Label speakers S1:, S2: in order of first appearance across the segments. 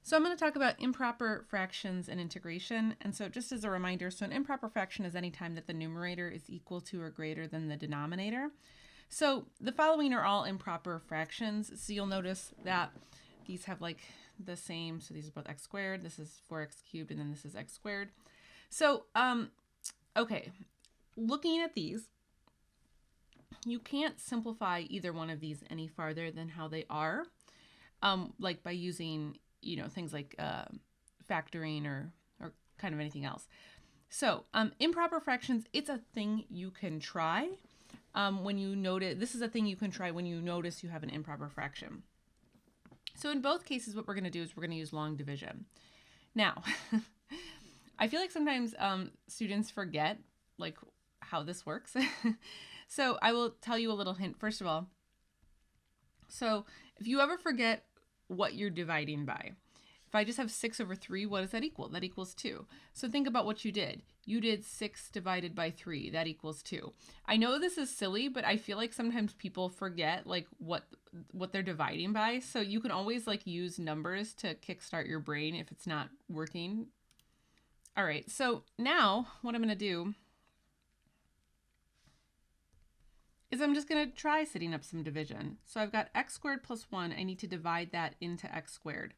S1: So I'm going to talk about improper fractions and integration. And so just as a reminder, so an improper fraction is any time that the numerator is equal to or greater than the denominator. So the following are all improper fractions. So you'll notice that these have like the same, so these are both x squared, this is 4x cubed, and then this is x squared. So, okay, looking at these, you can't simplify either one of these any farther than how they are, like by using, things like factoring or kind of anything else. So improper fractions, it's a thing you can try when you notice, this is a thing you can try when you notice you have an improper fraction. So in both cases, what we're going to do is we're going to use long division. Now, I feel like sometimes students forget like how this works. So I will tell you a little hint first of all. So if you ever forget what you're dividing by, if I just have 6 over 3, what does that equal? That equals 2. So think about what you did. You did 6 divided by 3. That equals 2. I know this is silly, but I feel like sometimes people forget like what they're dividing by. So you can always like use numbers to kickstart your brain if it's not working. All right, so now what I'm going to do is I'm just going to try setting up some division. So I've got x squared plus 1. I need to divide that into x squared.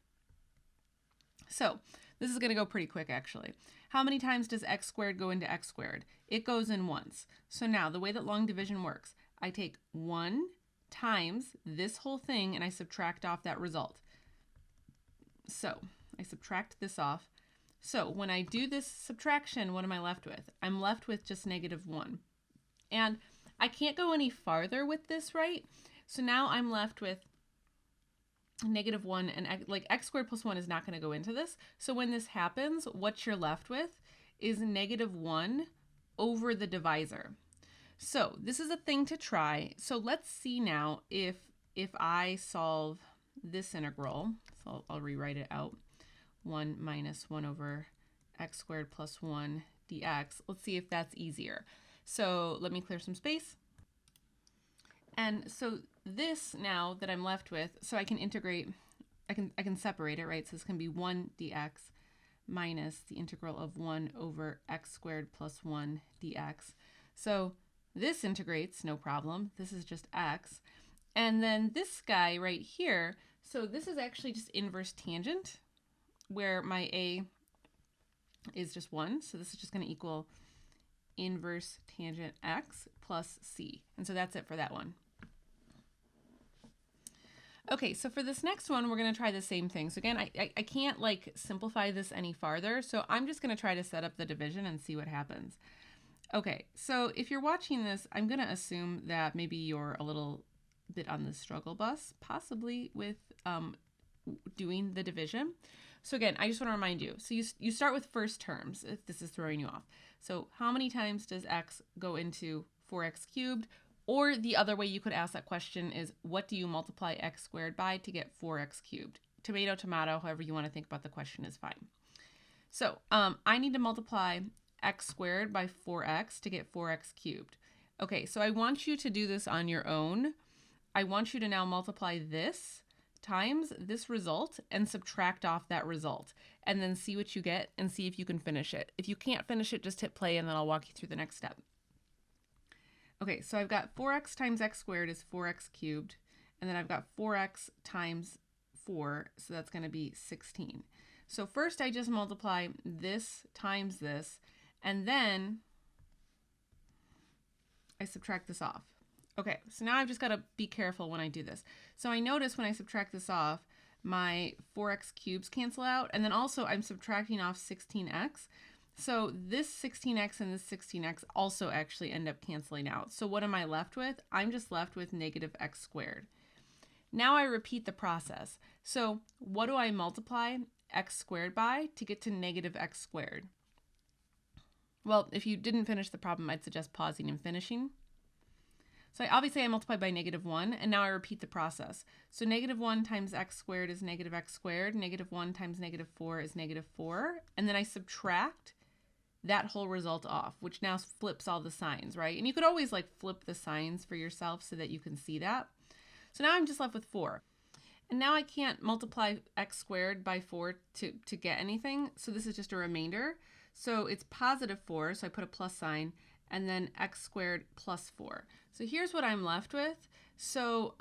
S1: So this is going to go pretty quick, actually. How many times does x squared go into x squared? It goes in once. So now the way that long division works, I take 1 times this whole thing and I subtract off that result. So I subtract this off. So when I do this subtraction, what am I left with? I'm left with just -1. And I can't go any farther with this, right? So now I'm left with -1, and like x squared plus 1 is not going to go into this. So when this happens, what you're left with is -1 over the divisor. So this is a thing to try. So let's see now if I solve this integral. So I'll rewrite it out. 1 minus 1 over x squared plus 1 dx. Let's see if that's easier. So let me clear some space. And so this now that I'm left with, so I can integrate, I can separate it, right? So this can be 1 dx minus the integral of 1 over x squared plus 1 dx. So this integrates, no problem. This is just x. And then this guy right here, so this is actually just inverse tangent, where my a is just 1. So this is just going to equal inverse tangent x plus c. And so that's it for that one. Okay, so for this next one, we're going to try the same thing. So again, I can't like simplify this any farther. So I'm just going to try to set up the division and see what happens. Okay, so if you're watching this, I'm going to assume that maybe you're a little bit on the struggle bus, possibly with doing the division. So again, I just want to remind you, so you start with first terms if this is throwing you off. So how many times does x go into 4x cubed? Or the other way you could ask that question is, what do you multiply x squared by to get 4x cubed? Tomato, tomato, however you want to think about the question is fine. So I need to multiply x squared by 4x to get 4x cubed. Okay, so I want you to do this on your own. I want you to now multiply this times this result and subtract off that result, and then see what you get and see if you can finish it. If you can't finish it, just hit play and then I'll walk you through the next step. Okay, so I've got 4x times x squared is 4x cubed, and then I've got 4x times 4, so that's going to be 16. So first I just multiply this times this, and then I subtract this off. Okay, so now I've just got to be careful when I do this. So I notice when I subtract this off, my 4x cubes cancel out, and then also I'm subtracting off 16x. So this 16x and this 16x also actually end up canceling out. So what am I left with? I'm just left with -x squared. Now I repeat the process. So what do I multiply x squared by to get to -x squared? Well, if you didn't finish the problem, I'd suggest pausing and finishing. So obviously I multiply by -1, and now I repeat the process. So -1 times x squared is -x squared, -1 times -4 is -4, and then I subtract that whole result off, which now flips all the signs, right? And you could always like flip the signs for yourself so that you can see that. So now I'm just left with 4. And now I can't multiply x squared by 4 to get anything. So this is just a remainder. So it's positive 4, so I put a plus sign, and then x squared plus 4. So here's what I'm left with. So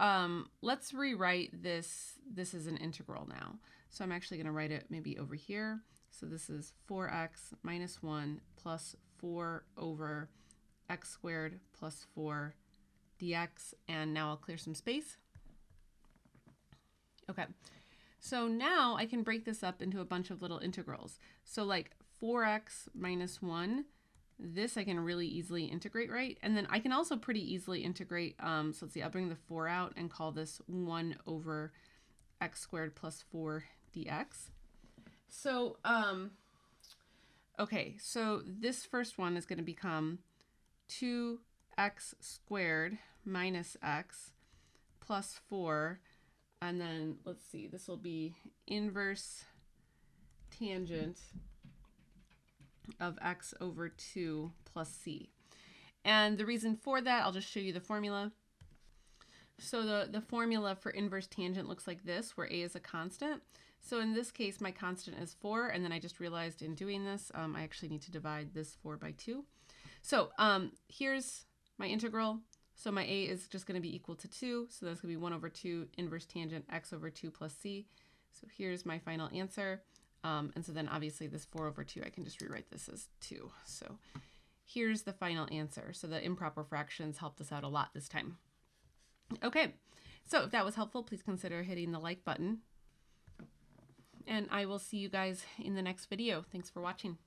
S1: let's rewrite this. This is an integral now. So I'm actually going to write it maybe over here. So this is 4x minus 1 plus 4 over x squared plus 4 dx. And now I'll clear some space. Okay, so now I can break this up into a bunch of little integrals. So like 4x minus 1, this I can really easily integrate, right? And then I can also pretty easily integrate, so let's see, I'll bring the 4 out and call this 1 over x squared plus 4 dx. So, okay, so this first one is going to become 2x squared minus x plus 4. And then let's see, this will be inverse tangent of x over 2 plus c. And the reason for that, I'll just show you the formula. So the formula for inverse tangent looks like this, where a is a constant. So in this case, my constant is 4, and then I just realized in doing this, I actually need to divide this 4 by 2. So here's my integral. So my a is just going to be equal to 2. So that's going to be 1 over 2 inverse tangent x over 2 plus c. So here's my final answer. And so then obviously this 4 over 2, I can just rewrite this as 2. So here's the final answer. So the improper fractions helped us out a lot this time. Okay, so if that was helpful, please consider hitting the like button. And I will see you guys in the next video. Thanks for watching.